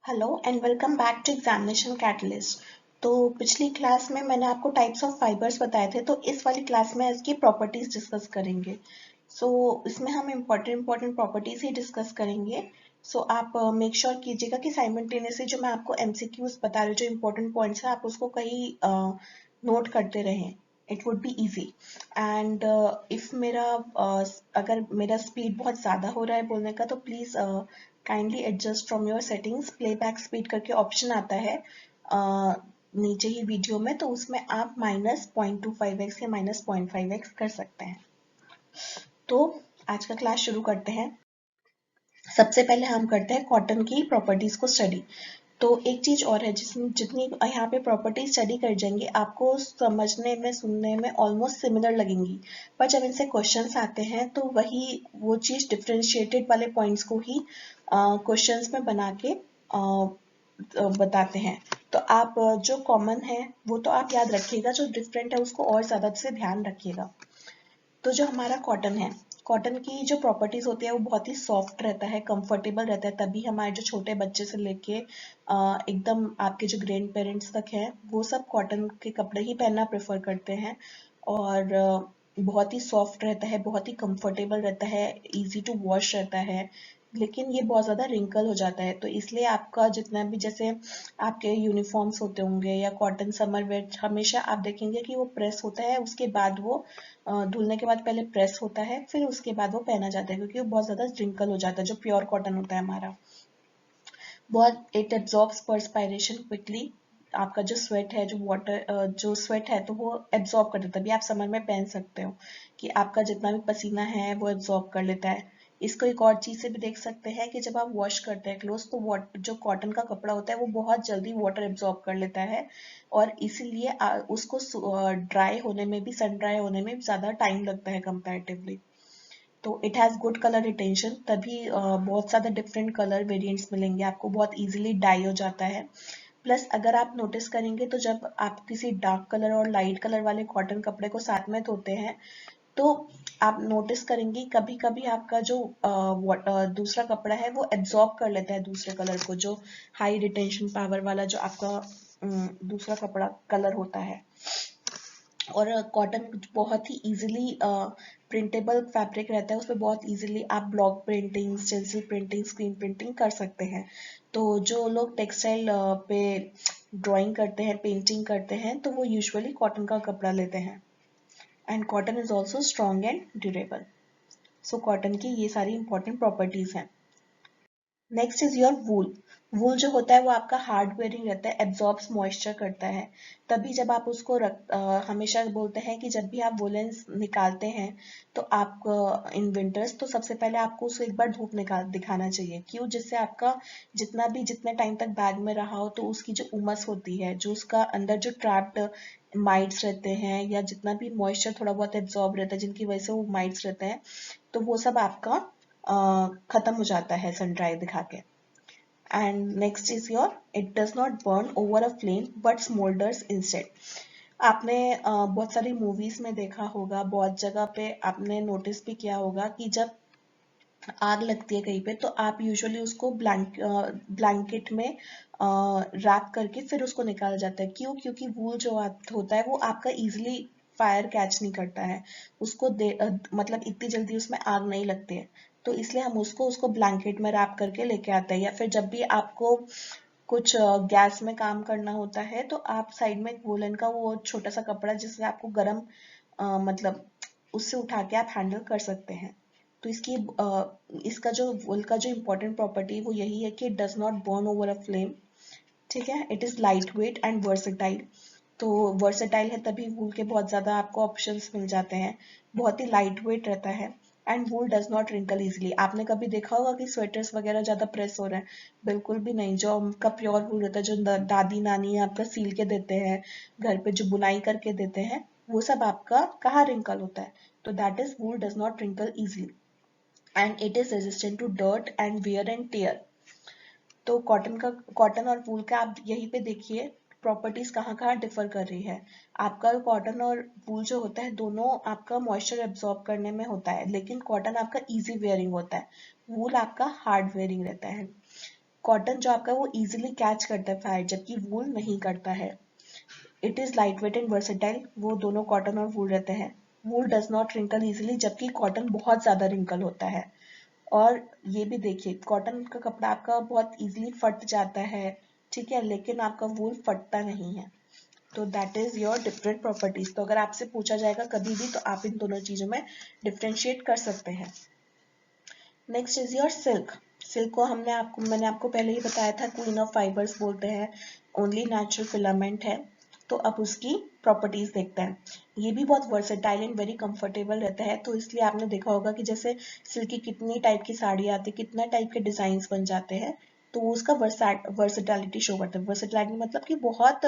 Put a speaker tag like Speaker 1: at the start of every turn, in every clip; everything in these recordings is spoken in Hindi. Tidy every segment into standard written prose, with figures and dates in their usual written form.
Speaker 1: Hello and welcome back to examination catalyst. तो पिछली क्लास में मैंने आपको टाइप्स ऑफ फाइबर्स बताए थे, तो इस वाली क्लास में इसकी प्रॉपर्टीज डिस्कस करेंगे। इसमें हम इम्पोर्टेंट प्रॉपर्टीज ही डिस्कस करेंगे। आप मेक श्योर कीजिएगा कि साइमल्टेनियसली जो मैं आपको एमसीक्यूज बता रही हूँ, जो इम्पोर्टेंट पॉइंट्स हैं, आप उसको कहीं नोट करते रहें। It would be easy. And if अगर मेरा स्पीड बहुत ज़्यादा हो रहा है बोलने का, तो please kindly adjust from your settings. Playback speed करके ऑप्शन आता है नीचे ही वीडियो में, तो उसमें आप -0.25x या -0.5x कर सकते हैं। तो आज का क्लास शुरू करते हैं। सबसे पहले हम करते हैं कॉटन की प्रॉपर्टीज को स्टडी। तो एक चीज और है, जिसमें जितनी यहाँ पे प्रॉपर्टी स्टडी कर जाएंगे, आपको समझने में सुनने में ऑलमोस्ट सिमिलर लगेंगी, पर जब इनसे क्वेश्चंस आते हैं तो वही वो चीज डिफरेंशिएटेड वाले पॉइंट्स को ही क्वेश्चंस में बना के बताते हैं। तो आप जो कॉमन है वो तो आप याद रखिएगा, जो डिफरेंट है उसको और ज्यादा से ध्यान रखिएगा। तो जो हमारा कॉटन है, कॉटन की जो प्रॉपर्टीज होती है वो बहुत ही सॉफ्ट रहता है, कंफर्टेबल रहता है। तभी हमारे जो छोटे बच्चे से लेके एकदम आपके जो ग्रैंड पेरेंट्स तक हैं, वो सब कॉटन के कपड़े ही पहनना प्रेफर करते हैं। और बहुत ही सॉफ्ट रहता है, बहुत ही कंफर्टेबल रहता है, इजी टू वॉश रहता है। लेकिन ये बहुत ज़्यादा रिंकल हो जाता है, तो इसलिए आपका जितना भी, जैसे आपके यूनिफॉर्म्स होते होंगे या कॉटन समर वेयर, हमेशा आप देखेंगे कि वो प्रेस होता है, उसके बाद वो धुलने के बाद पहले प्रेस होता है, फिर उसके बाद वो पहना जाता है, क्योंकि वो बहुत ज़्यादा रिंकल हो जाता है। जो प्योर कॉटन होता है हमारा, बहुत इट एब्जॉर्ब्स पर्सपायरेशन क्विकली। आपका जो स्वेट है, जो वाटर जो स्वेट है, तो वो एब्जॉर्ब कर देता है। अभी आप समर में पहन सकते हो कि आपका जितना भी पसीना है वो एब्जॉर्ब कर लेता है। इसको एक और चीज़ से भी देख सकते हैं कि जब आप वॉश करते हैं क्लोथ, तो जो कॉटन का कपड़ा होता है वो बहुत जल्दी वाटर एब्जॉर्ब कर लेता है, और इसीलिए उसको ड्राई होने में भी, सन ड्राई होने में भी ज़्यादा टाइम लगता है कंपैरेटिवली। तो it has good colour retention, तभी बहुत ज़्यादा डिफरेंट कलर वेरिएंट्स मिलेंगे आपको, बहुत इजीली डाई हो जाता है। प्लस अगर आप नोटिस करेंगे, तो जब आप किसी डार्क कलर और लाइट कलर वाले कॉटन कपड़े को साथ में धोते हैं, तो आप नोटिस करेंगे कभी कभी आपका जो दूसरा कपड़ा है वो एब्जॉर्ब कर लेता है दूसरे कलर को, जो हाई रिटेंशन पावर वाला जो आपका दूसरा कपड़ा कलर होता है। और कॉटन बहुत ही इजीली प्रिंटेबल फैब्रिक रहता है, उसमें बहुत इजीली आप block printing, stencil printing, screen printing कर सकते हैं। तो जो लोग टेक्सटाइल पे ड्राइंग करते हैं, पेंटिंग करते हैं, तो वो यूजुअली कॉटन का कपड़ा लेते हैं। And cotton is also strong and durable. So cotton की ये सारी इंपॉर्टेंट प्रॉपर्टीज हैं। नेक्स्ट इज योर वूल। वूल जो होता है वो आपका हार्ड वेयरिंग रहता है, एब्जॉर्ब्स मॉइस्चर करता है। तभी जब आप उसको हमेशा बोलते हैं कि जब भी आप वुलन निकालते हैं, तो आप इन विंटर्स, तो सबसे पहले आपको उसको एक बार धूप निकाल दिखाना चाहिए। क्यों? जिससे आपका जितने टाइम तक बैग में रहा हो, तो उसकी जो उमस होती है, जो उसका अंदर जो ट्रैप्ड माइट्स रहते हैं, या जितना भी मॉइस्चर थोड़ा बहुत एब्जॉर्ब रहता है, जिनकी वजह से वो माइट्स रहते हैं, तो वो सब आपका खत्म हो जाता है सन ड्राई दिखा के। And next is your, it does not burn over a flame but smoulders instead. आपने बहुत सारी मूवीज में देखा होगा, बहुत जगह पे आपने नोटिस भी किया होगा कि जब आग लगती है कहीं पे, तो आप यूजुअली उसको ब्लैंकेट में रैप करके फिर उसको निकाला जाता है। क्यों? क्योंकि वूल जो होता है वो आपका इजीली फायर कैच नहीं करता है, उसको मतलब इतनी जल्दी उसमें आग नहीं लगती है। तो इसलिए हम उसको ब्लैंकेट में रैप करके लेके आते हैं। या फिर जब भी आपको कुछ गैस में काम करना होता है, तो आप साइड में एक वूलन का वो छोटा सा कपड़ा, जिससे आपको गर्म मतलब उससे उठा के आप हैंडल कर सकते हैं। तो इसका जो वूल का जो इम्पोर्टेंट प्रॉपर्टी वो यही है कि it does not burn over a flame. ठीक है, it is light weight and versatile. तो वर्सेटाइल है तभी वूल के बहुत ज्यादा आपको ऑप्शंस मिल जाते हैं। बहुत ही लाइट वेट रहता है। And wool does not wrinkle easily. आपने कभी देखा होगा कि स्वेटर्स वगैरह ज्यादा प्रेस हो रहे हैं? बिल्कुल भी नहीं। जो आपका प्योर वूल रहता है, जो दादी नानी आपका सील के देते हैं, घर पे जो बुनाई करके देते हैं, वो सब आपका कहाँ रिंकल होता है? तो that is wool does not wrinkle easily, and it is resistant to dirt and wear and tear. तो कॉटन और वूल का आप यहीं पे देखिए प्रॉपर्टीज कहाँ कहाँ डिफर कर रही है। आपका कॉटन और वूल जो होता है, दोनों आपका मॉइस्चर एब्जॉर्ब करने में होता है, लेकिन कॉटन आपका इजी वेयरिंग होता है, वूल आपका हार्ड वेयरिंग रहता है। कॉटन जो आपका वो इजीली कैच करता है फायर, जबकि वूल नहीं करता है। It is light weight and versatile, वो दोनों कॉटन और वूल रहते हैं। वूल डज नॉट रिंकल इजीली, जबकि कॉटन बहुत ज्यादा रिंकल होता है। और ये भी देखिए, कॉटन का कपड़ा आपका बहुत इजीली फट जाता है, ठीक है, लेकिन आपका वूल फटता नहीं है। तो that is your different properties. तो अगर आपसे पूछा जाएगा कभी भी, तो आप इन दोनों चीजों में डिफ्रेंशिएट कर सकते हैं। Next is your silk. Silk को मैंने आपको पहले ही बताया था, क्वीन ऑफ फाइबर्स बोलते हैं, ओनली नेचुरल फिलामेंट है। तो अब उसकी प्रॉपर्टीज देखते हैं। ये भी बहुत वर्सेटाइल एंड वेरी कंफर्टेबल रहता है, तो इसलिए आपने देखा होगा कि जैसे सिल्क की कितनी टाइप की साड़ी आती है, कितना टाइप के डिजाइन बन जाते हैं, तो वो उसका वर्सेटैलिटी शो करता है। वर्सेटैलिटी मतलब कि बहुत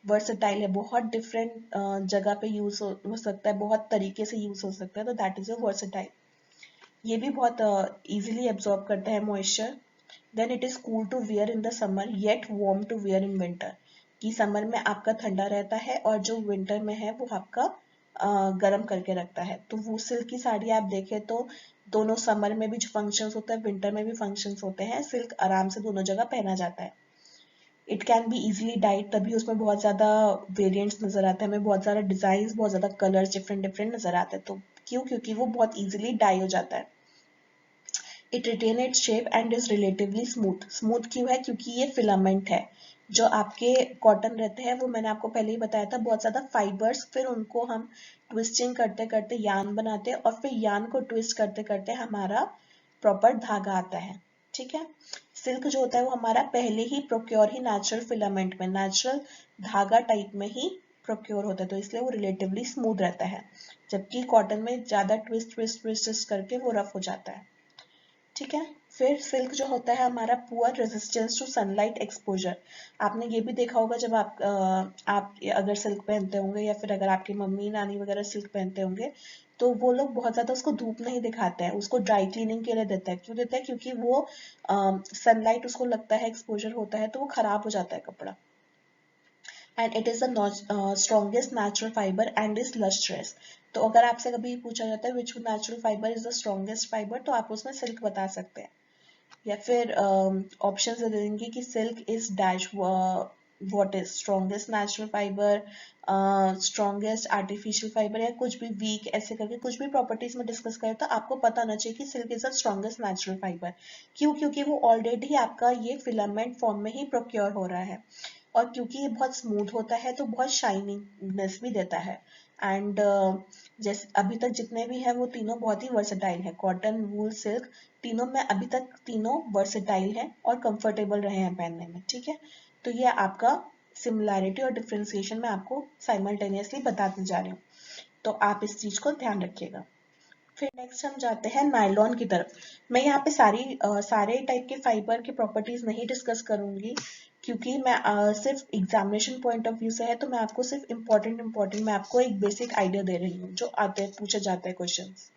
Speaker 1: वर्सेटाइल है, बहुत डिफरेंट जगह पे यूज हो सकता है, बहुत तरीके से यूज हो सकता है, तो दैट इज योर वर्सेटाइल। ये भी बहुत इजीली एब्जॉर्ब करता है moisture. Then it is cool to wear in the summer yet warm to wear in winter, कि समर में आपका ठंडा रहता है और जो विंटर में है वो आपका गर्म करके रखता है। तो वो सिल्क की साड़ी आप देखें तो दोनों समर में भी जो फंक्शंस होते हैं, विंटर में भी फंक्शंस होते हैं, सिल्क आराम से दोनों जगह पहना जाता है। It can be easily died, तभी उसमें बहुत ज्यादा वेरिएंट्स नजर आते हैं हमें, बहुत ज्यादा डिजाइन, बहुत ज्यादा कलर्स डिफरेंट डिफरेंट नजर आते हैं। तो क्यों? क्योंकि वो बहुत इजिली डाई हो जाता है। It retain its shape and is relatively smooth. Smooth क्यों है? क्योंकि ये फिलामेंट है। जो आपके कॉटन रहते हैं वो मैंने आपको पहले ही बताया था, बहुत ज्यादा फाइबर्स, फिर उनको हम ट्विस्टिंग करते करते यान बनाते हैं, और फिर यान को ट्विस्ट करते करते हमारा प्रॉपर धागा आता है, ठीक है। सिल्क जो होता है वो हमारा पहले ही प्रोक्योर ही नेचुरल फिलामेंट में, नेचुरल धागा टाइप में ही प्रोक्योर होता है, तो इसलिए वो रिलेटिवली स्मूथ रहता है, जबकि कॉटन में ज्यादा ट्विस्ट ट्विस्ट ट्विस्ट करके वो रफ हो जाता है, ठीक है। फिर सिल्क जो होता है हमारा poor resistance to sunlight exposure. आपने ये भी देखा होगा जब आप अगर सिल्क पहनते होंगे, या फिर अगर आपकी मम्मी नानी वगैरह सिल्क पहनते होंगे, तो वो लोग बहुत ज्यादा उसको धूप नहीं दिखाते हैं, उसको ड्राई क्लीनिंग के लिए देते हैं। क्यों देते हैं? क्योंकि वो सनलाइट उसको लगता है, एक्सपोजर होता है, तो वो खराब हो जाता है कपड़ा। And it is the strongest natural fibre and is lustrous. तो अगर आपसे कभी पूछा जाता है विच natural fibre is the strongest fibre, तो आप उसमें सिल्क बता सकते हैं। या फिर ऑप्शन दे देंगे कि silk is dash, what is strongest natural fibre, strongest artificial fibre, या कुछ भी वीक, ऐसे करके कुछ भी प्रॉपर्टीज में डिस्कस करें, तो आपको पता होना चाहिए कि silk is the strongest natural fibre. क्यों? क्योंकि वो ऑलरेडी आपका ये फिलामेंट फॉर्म में ही प्रोक्योर हो रहा है, और क्योंकि ये बहुत स्मूथ होता है तो बहुत शाइनिंगनेस भी देता है। एंड जैसे अभी तक जितने भी हैं वो तीनों बहुत ही वर्सेटाइल है, कॉटन, वूल, सिल्क, तीनों में अभी तक तीनों वर्सेटाइल हैं और कंफर्टेबल रहे हैं पहनने में, ठीक है। तो ये आपका सिमिलैरिटी और डिफरेंशिएशन मैं आपको साइमल्टेनियसली बताते जा रही हूँ, तो आप इस चीज को ध्यान रखिएगा। फिर नेक्स्ट हम जाते हैं नायलॉन की तरफ। मैं यहाँ पे सारे टाइप के फाइबर की प्रॉपर्टीज नहीं डिस्कस करूंगी, क्योंकि मैं सिर्फ एग्जामिनेशन पॉइंट ऑफ व्यू से है, तो मैं आपको सिर्फ इम्पोर्टेंट मैं आपको एक बेसिक आइडिया दे रही हूँ जो आते हैं, पूछे जाते हैं क्वेश्चंस,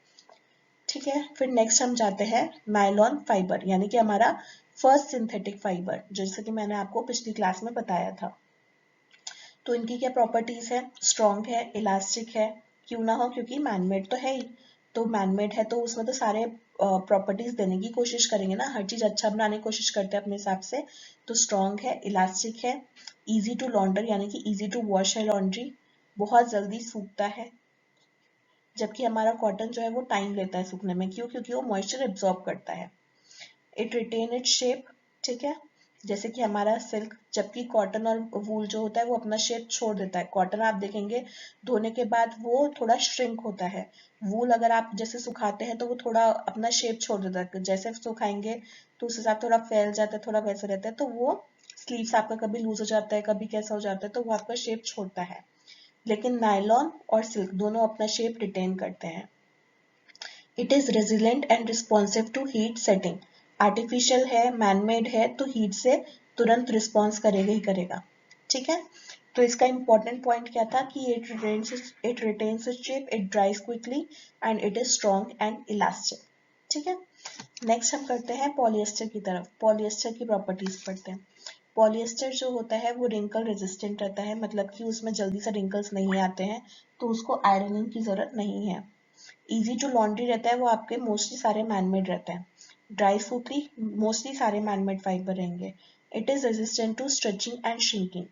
Speaker 1: ठीक है। फिर नेक्स्ट हम जाते हैं नायलॉन फाइबर, यानी कि हमारा फर्स्ट सिंथेटिक फाइबर, जैसे कि मैंने आपको पिछली क्लास में बताया था। तो इनकी क्या प्रॉपर्टीज है? स्ट्रॉन्ग है, इलास्टिक है, क्यों ना हो, क्योंकि मैनमेड तो है ही। तो मैनमेड है तो उसमें तो सारे प्रॉपर्टीज देने की कोशिश करेंगे ना, हर चीज अच्छा बनाने की कोशिश करते हैं अपने हिसाब से। तो स्ट्रॉन्ग है, इलास्टिक है, इजी टू लॉन्डर, यानी कि इजी टू वॉश है, लॉन्ड्री, बहुत जल्दी सूखता है, जबकि हमारा कॉटन जो है वो टाइम लेता है सूखने में। क्यों? क्योंकि वो मॉइस्चर एब्जॉर्ब करता है। इट रिटेन इट्स शेप, ठीक है, जैसे कि हमारा सिल्क, जबकि कॉटन और वूल जो होता है वो अपना शेप छोड़ देता है। कॉटन आप देखेंगे धोने के बाद वो थोड़ा श्रिंक होता है, वूल अगर आप जैसे सुखाते हैं तो वो थोड़ा अपना शेप छोड़ देता है, जैसे सुखाएंगे तो उस हिसाब थोड़ा फैल जाता है, थोड़ा वैसे रहता है, तो वो स्लीव्स आपका कभी लूज हो जाता है, कभी कैसा हो जाता है, तो वो आपका शेप छोड़ता है। लेकिन नायलॉन और सिल्क दोनों अपना शेप रिटेन करते हैं। It is resilient and responsive to heat setting. Artificial है, मैनमेड है, तो हीट से तुरंत रिस्पॉन्स करेगा ही करेगा, ठीक है। तो इसका इंपॉर्टेंट पॉइंट क्या था कि it retains its shape, it ड्राइज quickly, and it is strong and elastic, ठीक है। नेक्स्ट हम करते हैं पॉलिएस्टर की तरफ। पॉलिएस्टर की प्रॉपर्टीज पढ़ते हैं। पॉलिएस्टर जो होता है वो रिंकल रेजिस्टेंट रहता है, मतलब कि उसमें जल्दी से रिंकल्स नहीं आते हैं, तो उसको आयरनिंग की जरूरत नहीं है। इजी टू लॉन्ड्री रहता है, वो आपके मोस्टली सारे मैनमेड रहते हैं। ड्राई सूती मोस्टली सारे मैनमेड फाइबर रहेंगे। It is resistant to stretching and shrinking.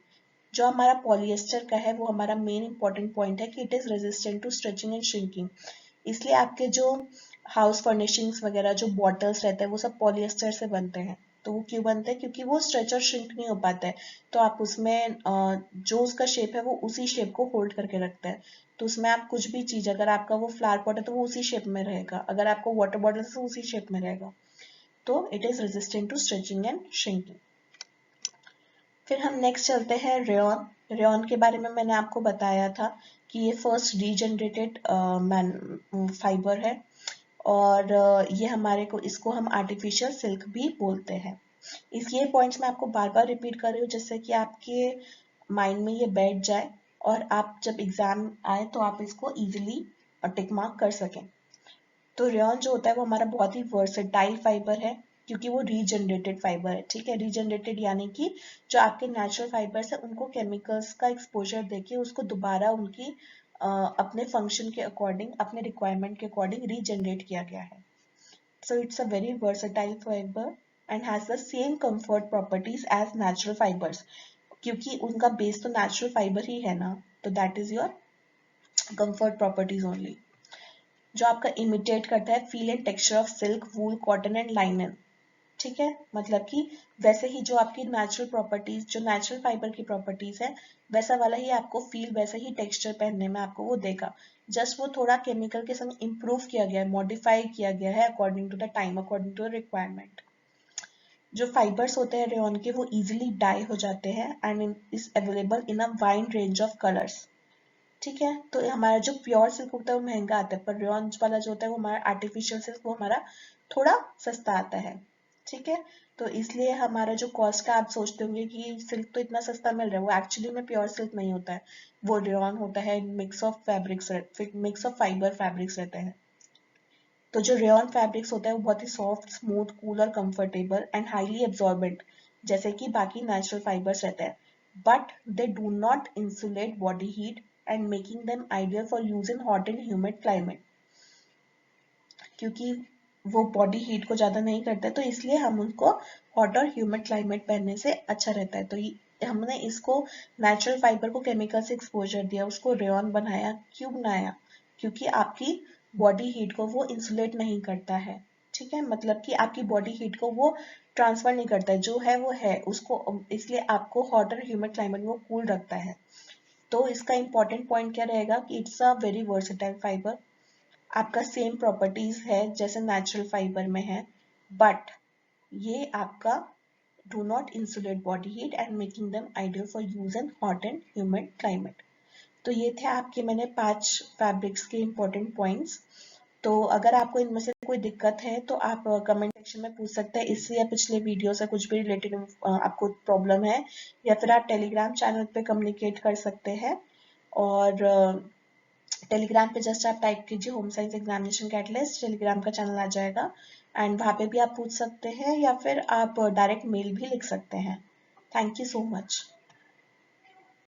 Speaker 1: जो हमारा पॉलिएस्टर का है वो हमारा मेन इंपॉर्टेंट पॉइंट है कि it is resistant to stretching and shrinking. इसलिए आपके जो हाउस फर्निशिंग्स वगैरह जो बॉटल्स रहते हैं वो सब पॉलिएस्टर से बनते हैं। तो वो क्यों बनते हैं? क्योंकि वो स्ट्रेच और श्रिंक नहीं हो पाता है, तो आप उसमें जो उसका शेप है वो उसी शेप को होल्ड करके रखता है। तो उसमें आप कुछ भी चीज, अगर आपका वो फ्लावर पॉट है तो वो उसी शेप में रहेगा, अगर आपको वाटर बॉटल है तो उसी शेप में रहेगा। तो it is resistant to stretching and shrinking. फिर हम नेक्स्ट चलते हैं रेयॉन। रेयॉन के बारे में मैंने आपको बताया था कि ये फर्स्ट रीजनरेटेड फाइबर है, और ये हमारे को, इसको हम आर्टिफिशियल सिल्क भी बोलते हैं। इस ये पॉइंट्स मैं आपको बार बार रिपीट कर रही हूँ जिससे कि आपके माइंड में ये बैठ जाए और आप जब एग्जाम आए तो आप इसको इजीली टिक मार्क कर सकें। तो रेयॉन जो होता है वो हमारा बहुत ही वर्सेटाइल फाइबर है, क्योंकि वो रीजनरेटेड फाइबर है। ठीक है, रीजनरेटेड यानी कि जो आपके नेचुरल फाइबर्स है उनको केमिकल्स का एक्सपोजर देके उसको दोबारा उनकी अपने फंक्शन के अकॉर्डिंग, अपने रिक्वायरमेंट के अकॉर्डिंग रीजनरेट किया गया है। So it's a very versatile fibre and has the same comfort properties as natural fibres. क्योंकि उनका बेस तो नेचुरल फाइबर ही है ना, तो that is your comfort properties only. जो आपका इमिटेट करता है feel and texture of silk, wool, cotton and linen. ठीक है, मतलब कि वैसे ही जो आपकी नेचुरल प्रॉपर्टीज, जो नेचुरल फाइबर की प्रॉपर्टीज है वैसा वाला ही आपको फील, वैसा ही टेक्सचर पहनने में आपको वो देगा। जस्ट वो थोड़ा केमिकल के संग इम्प्रूव किया गया है, मॉडिफाई किया गया है according to the time, according to the requirement. जो फाइबर्स होते हैं रेयॉन के वो इजिली डाई हो जाते हैं and is available in a wide range of colours. ठीक है, तो हमारा जो प्योर सिल्क होता है वो महंगा आता है, पर रेयॉन वाला जो होता है वो हमारा आर्टिफिशियल सिल्क वो हमारा थोड़ा सस्ता आता है। ठीक है, तो इसलिए हमारा जो कॉस्ट का आप सोचते होंगे कि सिल्क तो इतना सस्ता मिल रहा है, वो एक्चुअली में प्योर सिल्क नहीं होता है, वो रेयॉन होता है, mix of fabrics, mix of fibre fabrics रहते हैं। तो जो रेयॉन फैब्रिक्स होता है वो बहुत ही सॉफ्ट, स्मूथ, कूल और कंफर्टेबल एंड हाईली एब्जॉर्बेंट जैसे कि बाकी नेचुरल फाइबर्स रहते हैं, but they do not insulate body heat and making them ideal for use in hot and humid climate. क्योंकि वो बॉडी हीट को ज्यादा नहीं करते तो इसलिए हम उनको हॉट और ह्यूमिड क्लाइमेट पहनने से अच्छा रहता है। तो हमने इसको नेचुरल फाइबर को केमिकल से एक्सपोजर दिया, उसको रेयॉन बनाया। क्यों बनाया? क्योंकि आपकी बॉडी हीट को वो इंसुलेट नहीं करता है। ठीक है, मतलब कि आपकी बॉडी हीट को वो ट्रांसफर नहीं करता है, जो है वो है उसको, इसलिए आपको हॉट और ह्यूमिड क्लाइमेट में वो कूल रखता है। तो इसका इंपॉर्टेंट पॉइंट क्या रहेगा कि it's a very versatile fibre. आपका सेम प्रॉपर्टीज है जैसे नेचुरल फाइबर में है, बट ये आपका do not insulate body heat and making them ideal for use in hot and humid climate. तो ये थे आपके मैंने 5 फैब्रिक्स के इंपॉर्टेंट पॉइंट्स। तो अगर आपको इनमें से कोई दिक्कत है तो आप कमेंट सेक्शन में पूछ सकते हैं, इससे या पिछले वीडियो से कुछ भी रिलेटेड आपको प्रॉब्लम है, या फिर आप टेलीग्राम चैनल पे कम्युनिकेट कर सकते हैं। और टेलीग्राम पे जस्ट आप टाइप कीजिए home science examination catalyst, Telegram का चैनल आ जाएगा एंड वहाँ पे भी आप पूछ सकते हैं, या फिर आप डायरेक्ट मेल भी लिख सकते हैं। Thank you so much.